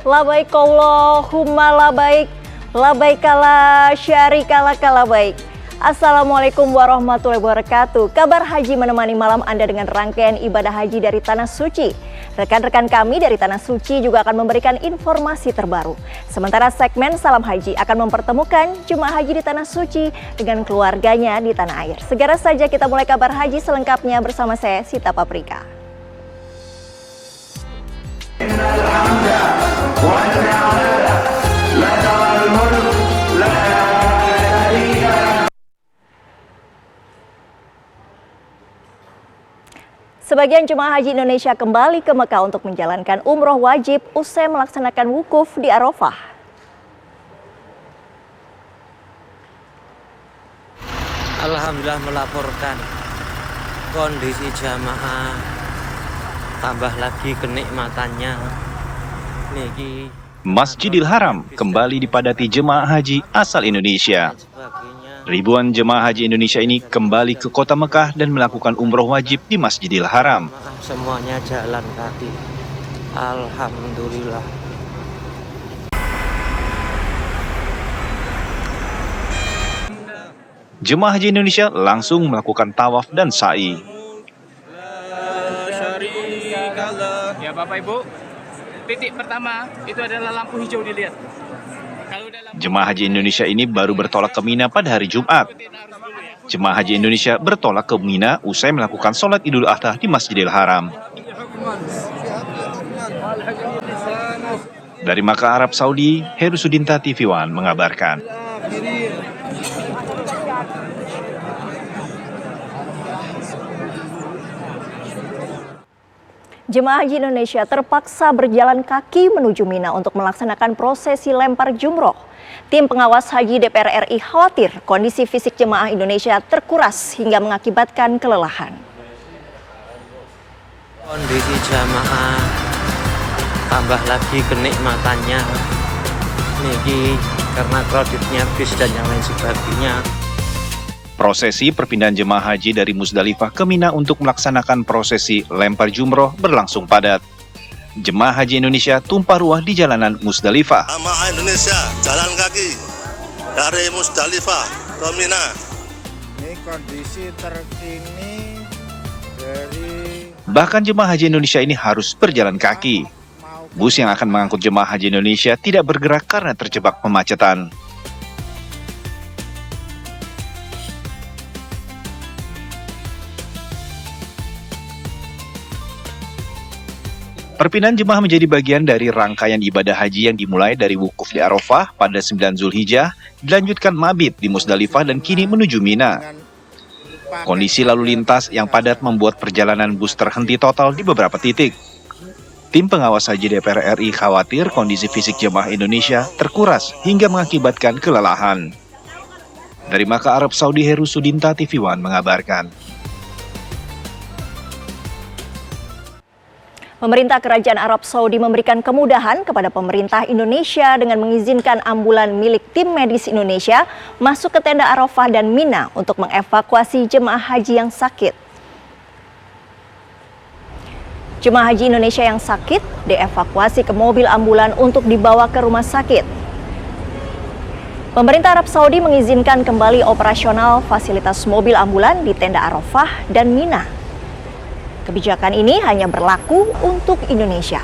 Labaik Allahumma labaik, labaikala syarikala kalabaik. Assalamualaikum warahmatullahi wabarakatuh. Kabar Haji menemani malam Anda dengan rangkaian ibadah haji dari Tanah Suci. Rekan-rekan kami dari Tanah Suci juga akan memberikan informasi terbaru. Sementara segmen Salam Haji akan mempertemukan jemaah haji di Tanah Suci dengan keluarganya di tanah air. Segera saja kita mulai kabar haji selengkapnya bersama saya, Sita Paprika. Sebagian jemaah haji Indonesia kembali ke Mekah untuk menjalankan umroh wajib usai melaksanakan wukuf di Arafah. Alhamdulillah melaporkan kondisi jamaah tambah lagi kenikmatannya. Niki Masjidil Haram kembali dipadati jemaah haji asal Indonesia. Ribuan jemaah haji Indonesia ini kembali ke kota Mekah dan melakukan umroh wajib di Masjidil Haram. Semuanya jalan kaki. Alhamdulillah. Jemaah haji Indonesia langsung melakukan tawaf dan sa'i. Ya Bapak Ibu, titik pertama itu adalah lampu hijau dilihat. Jemaah haji Indonesia ini baru bertolak ke Mina pada hari Jumat. Jemaah haji Indonesia bertolak ke Mina usai melakukan sholat Idul Adha di Masjidil Haram. Dari Makkah, Arab Saudi, Heru Sudinta TV One mengabarkan. Jemaah haji Indonesia terpaksa berjalan kaki menuju Mina untuk melaksanakan prosesi lempar jumroh. Tim pengawas haji DPR RI khawatir kondisi fisik jemaah Indonesia terkuras hingga mengakibatkan kelelahan. Kondisi jamaah tambah lagi kenikmatannya. Niki karena kreditnya bis dan yang lain sebagainya. Prosesi perpindahan jemaah haji dari Musdalifah ke Mina untuk melaksanakan prosesi lempar jumroh berlangsung padat. Jemaah haji Indonesia tumpah ruah di jalanan Musdalifah. Jemaah Indonesia jalan kaki dari Musdalifah ke Mina. Ini kondisi terkini dari... Bahkan jemaah haji Indonesia ini harus berjalan kaki. Bus yang akan mengangkut jemaah haji Indonesia tidak bergerak karena terjebak kemacetan. Perpindahan jemaah menjadi bagian dari rangkaian ibadah haji yang dimulai dari wukuf di Arafah pada 9 Zulhijjah, dilanjutkan mabit di Musdalifah dan kini menuju Mina. Kondisi lalu lintas yang padat membuat perjalanan bus terhenti total di beberapa titik. Tim pengawas haji DPR RI khawatir kondisi fisik jemaah Indonesia terkuras hingga mengakibatkan kelelahan. Dari Makkah, Arab Saudi, Heru Sudinta TV One mengabarkan. Pemerintah Kerajaan Arab Saudi memberikan kemudahan kepada pemerintah Indonesia dengan mengizinkan ambulan milik tim medis Indonesia masuk ke tenda Arafah dan Mina untuk mengevakuasi jemaah haji yang sakit. Jemaah haji Indonesia yang sakit dievakuasi ke mobil ambulan untuk dibawa ke rumah sakit. Pemerintah Arab Saudi mengizinkan kembali operasional fasilitas mobil ambulan di tenda Arafah dan Mina. Kebijakan ini hanya berlaku untuk Indonesia.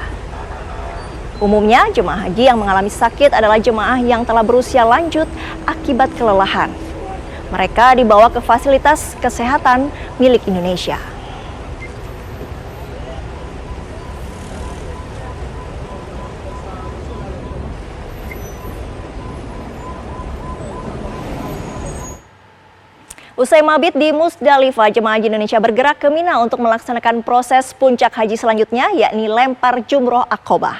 Umumnya, jemaah haji yang mengalami sakit adalah jemaah yang telah berusia lanjut akibat kelelahan. Mereka dibawa ke fasilitas kesehatan milik Indonesia. Usai mabit di Musdalifah, jemaah haji Indonesia bergerak ke Mina untuk melaksanakan proses puncak haji selanjutnya, yakni lempar jumroh Aqobah.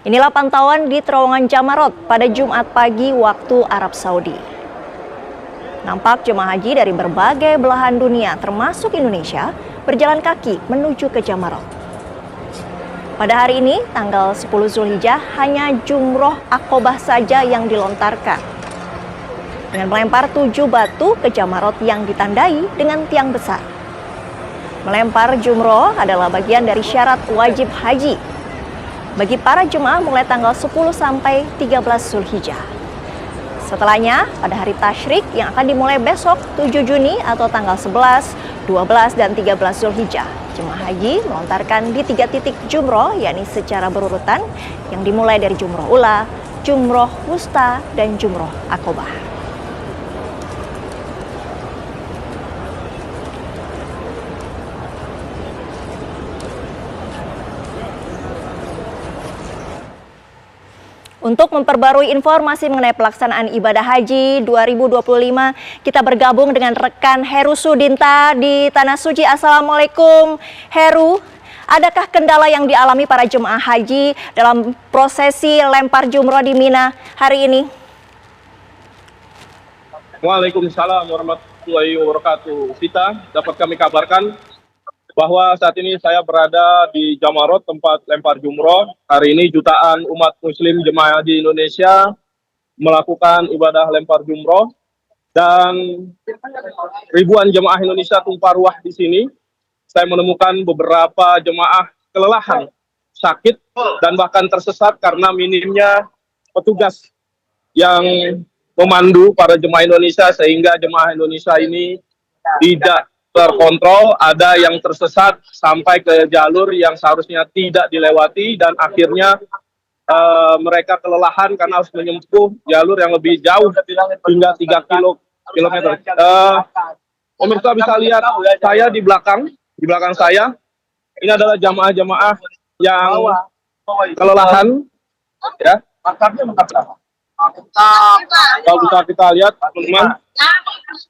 Inilah pantauan di terowongan Jamarot pada Jumat pagi waktu Arab Saudi. Nampak jemaah haji dari berbagai belahan dunia, termasuk Indonesia, berjalan kaki menuju ke Jamarot. Pada hari ini, tanggal 10 Zulhijjah, hanya jumroh Aqobah saja yang dilontarkan, dengan melempar 7 batu ke Jamarot yang ditandai dengan tiang besar. Melempar jumroh adalah bagian dari syarat wajib haji bagi para jemaah mulai tanggal 10 sampai 13 Zulhijjah. Setelahnya, pada hari tasyrik yang akan dimulai besok 7 Juni atau tanggal 11, 12, dan 13 Zulhijjah, jemaah haji melontarkan di 3 titik jumroh, yakni secara berurutan, yang dimulai dari jumroh ula, jumroh wusta, dan jumroh akobah. Untuk memperbarui informasi mengenai pelaksanaan ibadah haji 2025, kita bergabung dengan rekan Heru Sudinta di Tanah Suci. Assalamualaikum Heru, adakah kendala yang dialami para jemaah haji dalam prosesi lempar jumroh di Mina hari ini? Waalaikumsalam warahmatullahi wabarakatuh. Sita, dapat kami kabarkan bahwa saat ini saya berada di Jamarot, tempat lempar jumroh. Hari ini jutaan umat muslim jemaah haji Indonesia melakukan ibadah lempar jumroh dan ribuan jemaah Indonesia tumpah ruah di sini. Saya menemukan beberapa jemaah kelelahan, sakit, dan bahkan tersesat karena minimnya petugas yang memandu para jemaah Indonesia, sehingga jemaah Indonesia ini tidak terkontrol. Ada yang tersesat sampai ke jalur yang seharusnya tidak dilewati, dan akhirnya mereka kelelahan karena harus menyempuh jalur yang lebih jauh hingga 3 kilometer. Pemirsa bisa lihat saya di belakang saya, ini adalah jamaah-jamaah yang kelelahan, ya. Kalau bisa kita lihat, teman-teman.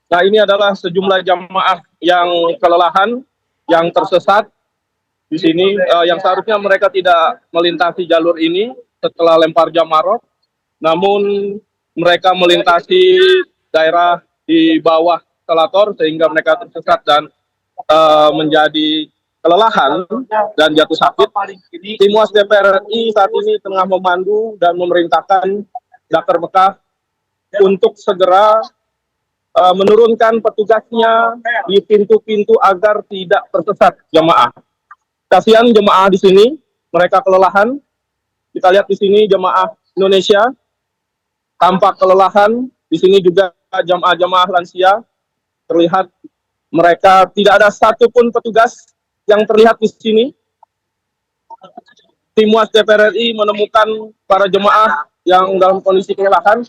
Nah, ini adalah sejumlah jamaah yang kelelahan, yang tersesat di sini, yang seharusnya mereka tidak melintasi jalur ini setelah lempar jamarot, namun mereka melintasi daerah di bawah Selator sehingga mereka tersesat dan menjadi kelelahan dan jatuh sakit. Tim UAS DPR RI saat ini tengah memandu dan memerintahkan Dakar Mekah untuk segera menurunkan petugasnya di pintu-pintu agar tidak tersesat jemaah. Kasihan jemaah di sini, mereka kelelahan. Kita lihat di sini jemaah Indonesia tampak kelelahan. Di sini juga jemaah lansia terlihat mereka tidak ada satupun petugas yang terlihat di sini. Tim UAS DPR RI menemukan para jemaah yang dalam kondisi kelelahan,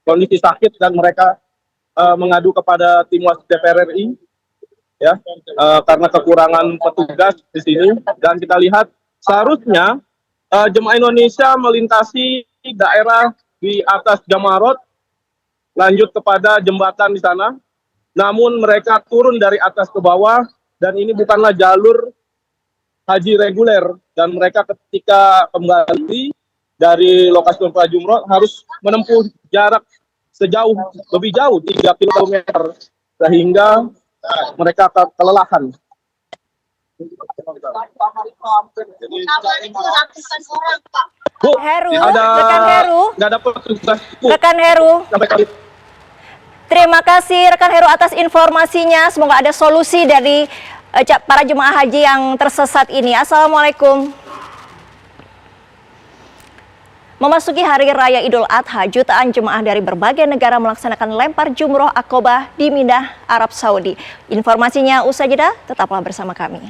kondisi sakit, dan mereka mengadu kepada tim UAS DPR RI, ya, karena kekurangan petugas di sini. Dan kita lihat seharusnya jemaah Indonesia melintasi daerah di atas Jamarot, lanjut kepada jembatan di sana. Namun mereka turun dari atas ke bawah, dan ini bukanlah jalur haji reguler, dan mereka ketika kembali dari lokasi lempar jumroh harus menempuh jarak lebih jauh 3 km, sehingga mereka kelelahan. Bu, Heru, rekan Heru. Terima kasih rekan Heru atas informasinya. Semoga ada solusi dari para jemaah haji yang tersesat ini. Assalamualaikum. Memasuki Hari Raya Idul Adha, jutaan jemaah dari berbagai negara melaksanakan lempar jumroh akobah di Mina, Arab Saudi. Informasinya usai jeda, tetaplah bersama kami.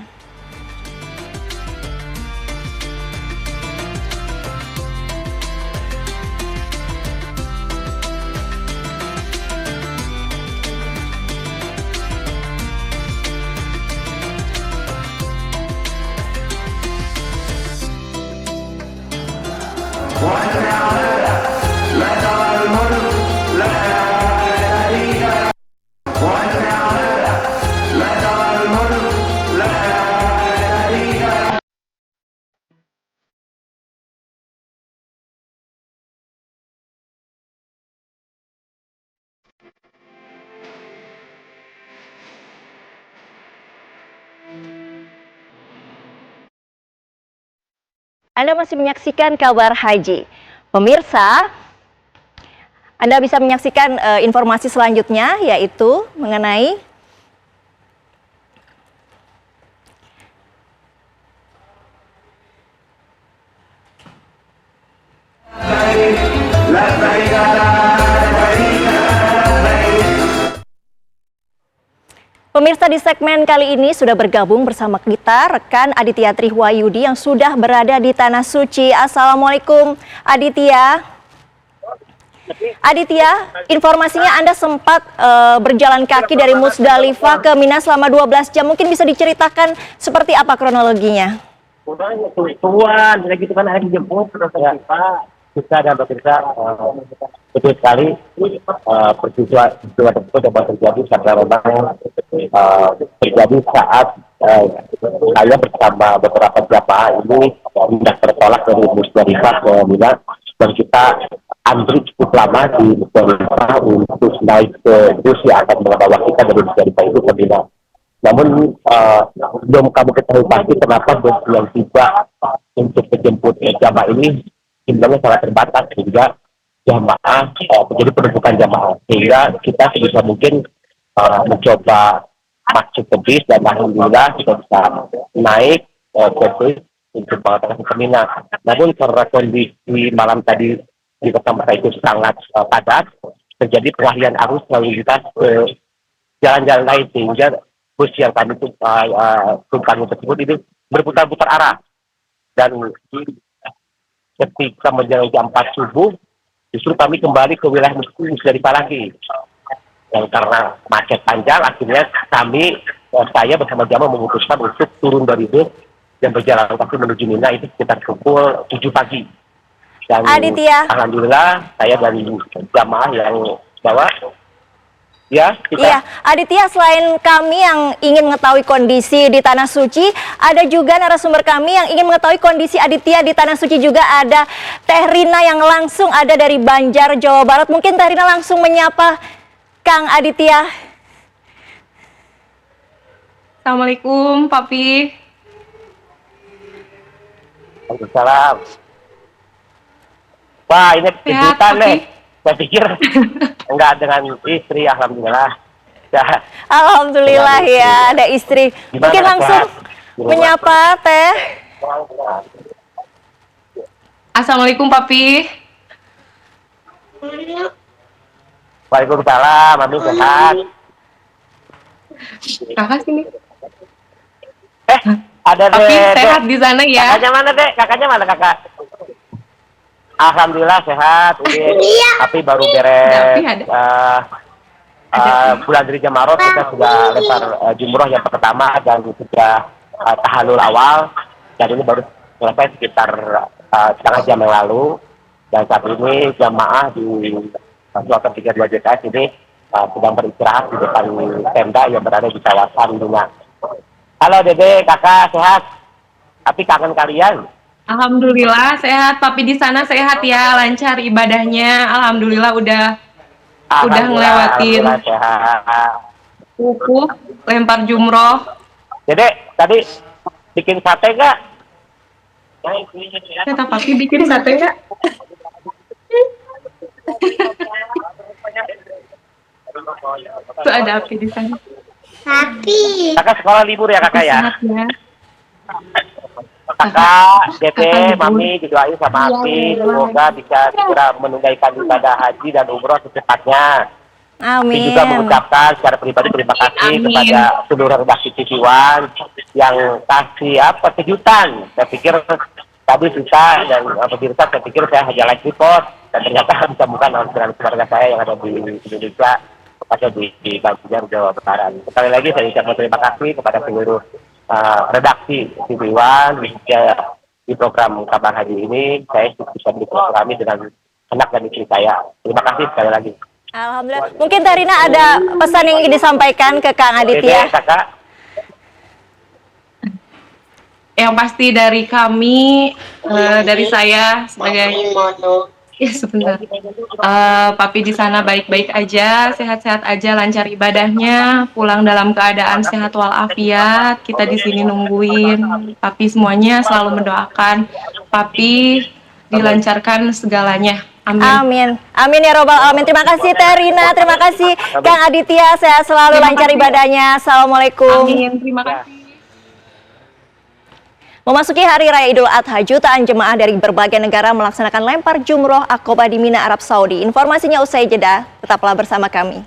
Anda masih menyaksikan Kabar Haji. Pemirsa, Anda bisa menyaksikan informasi selanjutnya, yaitu mengenai Pemirsa, di segmen kali ini sudah bergabung bersama kita rekan Aditya Trihwayudi yang sudah berada di Tanah Suci. Assalamualaikum Aditya. Aditya, informasinya Anda sempat berjalan kaki dari Musdalifah ke Mina selama 12 jam. Mungkin bisa diceritakan seperti apa kronologinya? Tuan, gitu kan hari dijemput terus kita dan pemirsa betul sekali peristiwa tersebut dapat terjadi karena memang terjadi saat saya bersama beberapa jamaah ini hendak bertolak dari Musdalifah ke Mina, dan kita antri cukup lama di Musdalifah untuk naik ke bus yang akan membawa kita dari Musdalifah itu ke Mina. Namun belum kami ketahui pasti kenapa bus yang tiba untuk menjemput jamaah ini jumlahnya sangat terbatas, sehingga jamaah menjadi penumpukan jamaah, sehingga kita sebisa mungkin mencoba masuk ke bis, dan alhamdulillah kita bisa naik ke bis untuk mengantarkan ke Mina. Namun karena kondisi malam tadi di kota Mekah itu sangat padat, terjadi pengalihan arus lalu lintas ke jalan-jalan lain, sehingga bus yang kami tumpangi tersebut itu berputar-putar arah. Dan ketika menjelang jam 4 subuh, justru kami kembali ke wilayah Musdalifah lagi. Dan karena macet panjang, akhirnya saya bersama jamaah memutuskan untuk turun dari bus dan berjalan kaki menuju Mina itu sekitar pukul 7 pagi. Dan Aditya, alhamdulillah saya dan jamaah yang bawa. Ya, iya, Aditya, selain kami yang ingin mengetahui kondisi di Tanah Suci, ada juga narasumber kami yang ingin mengetahui kondisi Aditya di Tanah Suci juga. Ada Teh Rina yang langsung ada dari Banjar, Jawa Barat. Mungkin Teh Rina langsung menyapa Kang Aditya. Assalamualaikum, Papi. Waalaikumsalam. Wah, ini kejutan nih. Saya pikir enggak dengan istri, alhamdulillah. Ya. Alhamdulillah ya, ada istri. Gimana, mungkin langsung menyapa Teh. Assalamualaikum, Papi. Waalaikumsalam, Mami sehat. Kakak sini. Ada Papi Dek. sehat di sana ya. Kakaknya mana, Dek? Kakaknya mana, Kakak? Alhamdulillah sehat. Tapi baru beres bulan dari Jamarot, kita sudah lempar jumroh yang pertama dan sudah tahallul awal, dan ini baru selesai sekitar setengah jam yang lalu. Dan saat ini jamaah di Kloter 32 JKS ini sedang beristirahat di depan tenda yang berada di kawasan Mina. Halo Dede, kakak sehat? Tapi kangen kalian. Alhamdulillah sehat, Papi di sana sehat ya, lancar ibadahnya. Alhamdulillah udah ngelewatin wukuf, lempar jumroh. Dede, tadi bikin sate nggak? Kata Papi bikin sate nggak? Tuh ada api di sana. Kakak sekolah libur ya kakak ya? Sehat ya. Kakak, Dede, Mami didoain sama Api, semoga bisa segera menunaikan ibadah haji dan umroh secepatnya. Amin. Juga mengucapkan secara pribadi terima kasih Amin. kepada seluruh redaksi TV One yang kasih kejutan. Saya pikir tadi kita dan pemirsa, saya pikir saya hanya live report, dan ternyata bisa bukan dengan keluarga saya yang ada di Indonesia, tepatnya di Banjar, Jawa Barat. Sekali lagi saya ucapkan terima kasih kepada seluruh redaksi TV One di program Kabar Haji ini. Saya bisa bersilaturahmi dengan anak dan istri saya. Terima kasih sekali lagi. Alhamdulillah. Mungkin Teh Rina ada pesan yang ingin disampaikan ke Kang Aditya. Kakak. Yang pasti dari kami, dari saya sebagai sebentar. Papi di sana baik-baik aja, sehat-sehat aja, lancar ibadahnya, pulang dalam keadaan sehat walafiat. Kita di sini nungguin. Papi semuanya selalu mendoakan Papi dilancarkan segalanya. Amin. Amin. Amin ya robbal alamin. Terima kasih Teh Rina, terima kasih Kang Aditya, sehat selalu, lancar ibadahnya. Assalamualaikum. Amin. Terima kasih. Memasuki Hari Raya Idul Adha, jutaan jemaah dari berbagai negara melaksanakan lempar jumroh akobah di Mina, Arab Saudi. Informasinya usai jeda, tetaplah bersama kami.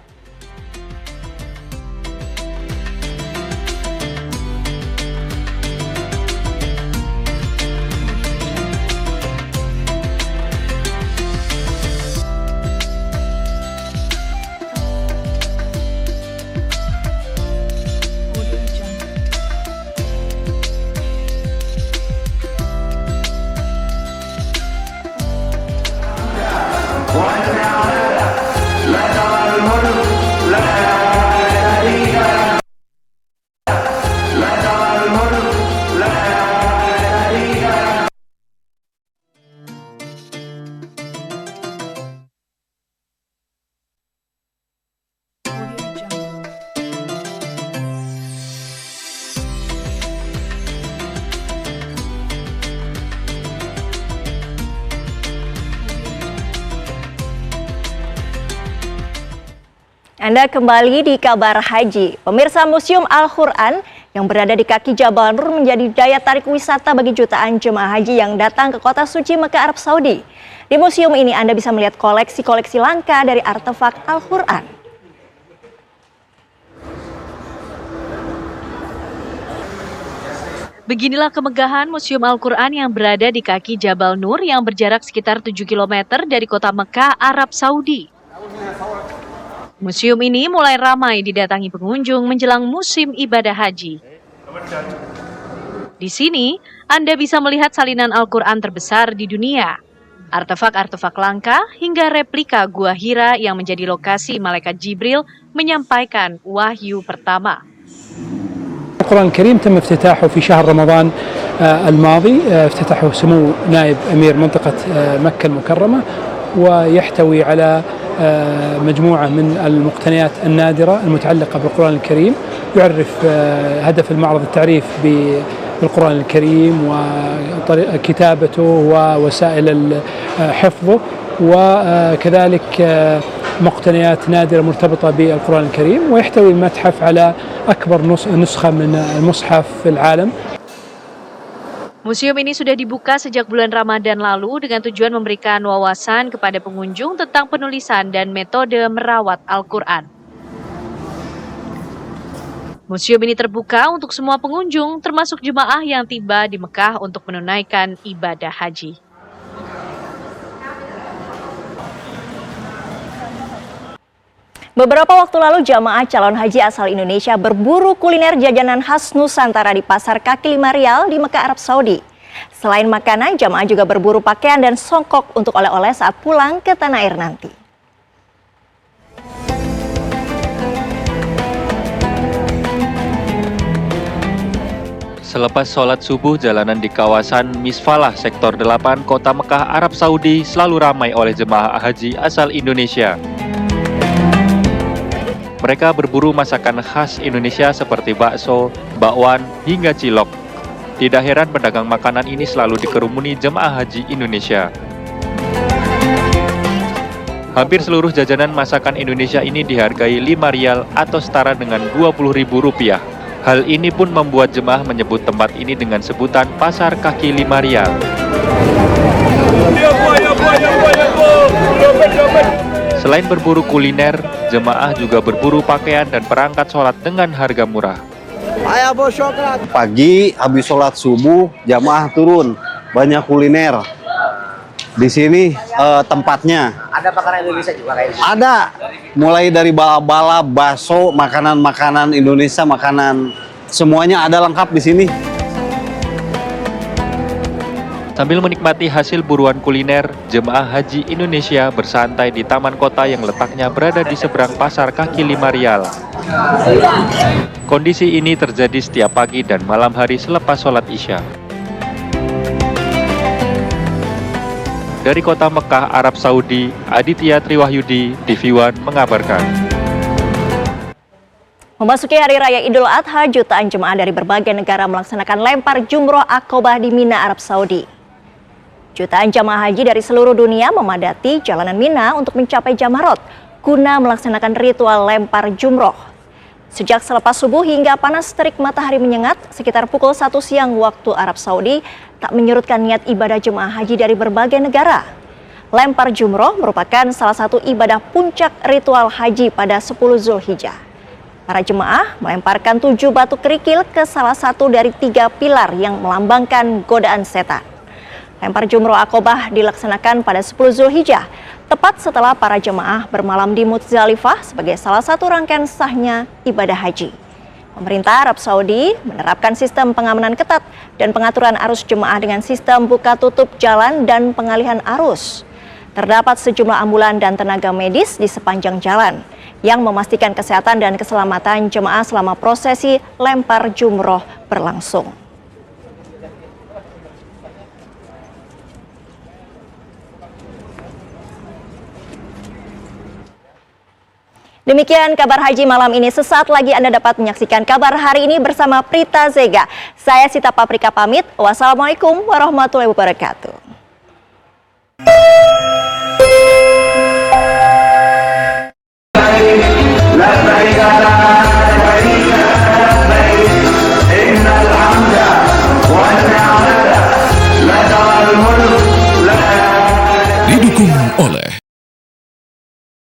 Anda kembali di Kabar Haji. Pemirsa, Museum Al-Quran yang berada di kaki Jabal Nur menjadi daya tarik wisata bagi jutaan jemaah haji yang datang ke kota suci Mekah, Arab Saudi. Di museum ini Anda bisa melihat koleksi-koleksi langka dari artefak Al-Quran. Beginilah kemegahan Museum Al-Quran yang berada di kaki Jabal Nur yang berjarak sekitar 7 km dari kota Mekah, Arab Saudi. Museum ini mulai ramai didatangi pengunjung menjelang musim ibadah haji. Di sini, Anda bisa melihat salinan Al-Quran terbesar di dunia, artefak-artefak langka hingga replika Gua Hira yang menjadi lokasi Malaikat Jibril menyampaikan wahyu pertama. القرآن الكريم تم افتتاحه في شهر رمضان الماضي، افتتحه سمو نائب أمير منطقة مكة المكرمة، ويحتوي على مجموعة من المقتنيات النادرة المتعلقة بالقرآن الكريم. يعرف هدف المعرض التعريف بالقرآن الكريم وكتابته ووسائل حفظه، وكذلك مقتنيات نادرة مرتبطة بالقرآن الكريم. ويحتوي المتحف على أكبر نسخة من المصحف في العالم. Museum ini sudah dibuka sejak bulan Ramadan lalu dengan tujuan memberikan wawasan kepada pengunjung tentang penulisan dan metode merawat Al-Quran. Museum ini terbuka untuk semua pengunjung, termasuk jemaah yang tiba di Mekah untuk menunaikan ibadah haji. Beberapa waktu lalu jamaah calon haji asal Indonesia berburu kuliner jajanan khas Nusantara di Pasar Kaki Lima Rial di Mekah, Arab Saudi. Selain makanan, jamaah juga berburu pakaian dan songkok untuk oleh-oleh saat pulang ke tanah air nanti. Selepas sholat subuh, jalanan di kawasan Misfalah, Sektor 8, Kota Mekah, Arab Saudi selalu ramai oleh jemaah haji asal Indonesia. Mereka berburu masakan khas Indonesia seperti bakso, bakwan, hingga cilok. Tidak heran pedagang makanan ini selalu dikerumuni jemaah haji Indonesia. Hampir seluruh jajanan masakan Indonesia ini dihargai 5 rial atau setara dengan Rp20.000. Hal ini pun membuat jemaah menyebut tempat ini dengan sebutan Pasar Kaki 5 Rial. Selain berburu kuliner, jemaah juga berburu pakaian dan perangkat sholat dengan harga murah. Pagi habis sholat subuh, jamaah turun, banyak kuliner. Di sini tempatnya. Ada makanan Indonesia juga kayaknya? Ada, mulai dari balap-balap, bakso, makanan-makanan Indonesia, makanan semuanya ada lengkap di sini. Sambil menikmati hasil buruan kuliner, jemaah haji Indonesia bersantai di taman kota yang letaknya berada di seberang Pasar Kaki 5 Rial. Kondisi ini terjadi setiap pagi dan malam hari selepas sholat Isya. Dari kota Mekah, Arab Saudi, Aditya Triwahyudi, TV One mengabarkan. Memasuki Hari Raya Idul Adha, jutaan jemaah dari berbagai negara melaksanakan lempar jumroh akobah di Mina, Arab Saudi. Jutaan jamaah haji dari seluruh dunia memadati jalanan Mina untuk mencapai Jamarot guna melaksanakan ritual lempar jumroh. Sejak selepas subuh hingga panas terik matahari menyengat, sekitar pukul 1 siang waktu Arab Saudi, tak menyurutkan niat ibadah jemaah haji dari berbagai negara. Lempar jumroh merupakan salah satu ibadah puncak ritual haji pada 10 Zulhijjah. Para jemaah melemparkan 7 batu kerikil ke salah satu dari 3 pilar yang melambangkan godaan setan. Lempar jumroh Aqobah dilaksanakan pada 10 Zulhijjah, tepat setelah para jemaah bermalam di Muzdalifah sebagai salah satu rangkaian sahnya ibadah haji. Pemerintah Arab Saudi menerapkan sistem pengamanan ketat dan pengaturan arus jemaah dengan sistem buka tutup jalan dan pengalihan arus. Terdapat sejumlah ambulan dan tenaga medis di sepanjang jalan yang memastikan kesehatan dan keselamatan jemaah selama prosesi lempar jumroh berlangsung. Demikian kabar haji malam ini. Sesaat lagi Anda dapat menyaksikan kabar hari ini bersama Prita Zega. Saya Sita Paprika pamit. Wassalamualaikum warahmatullahi wabarakatuh. La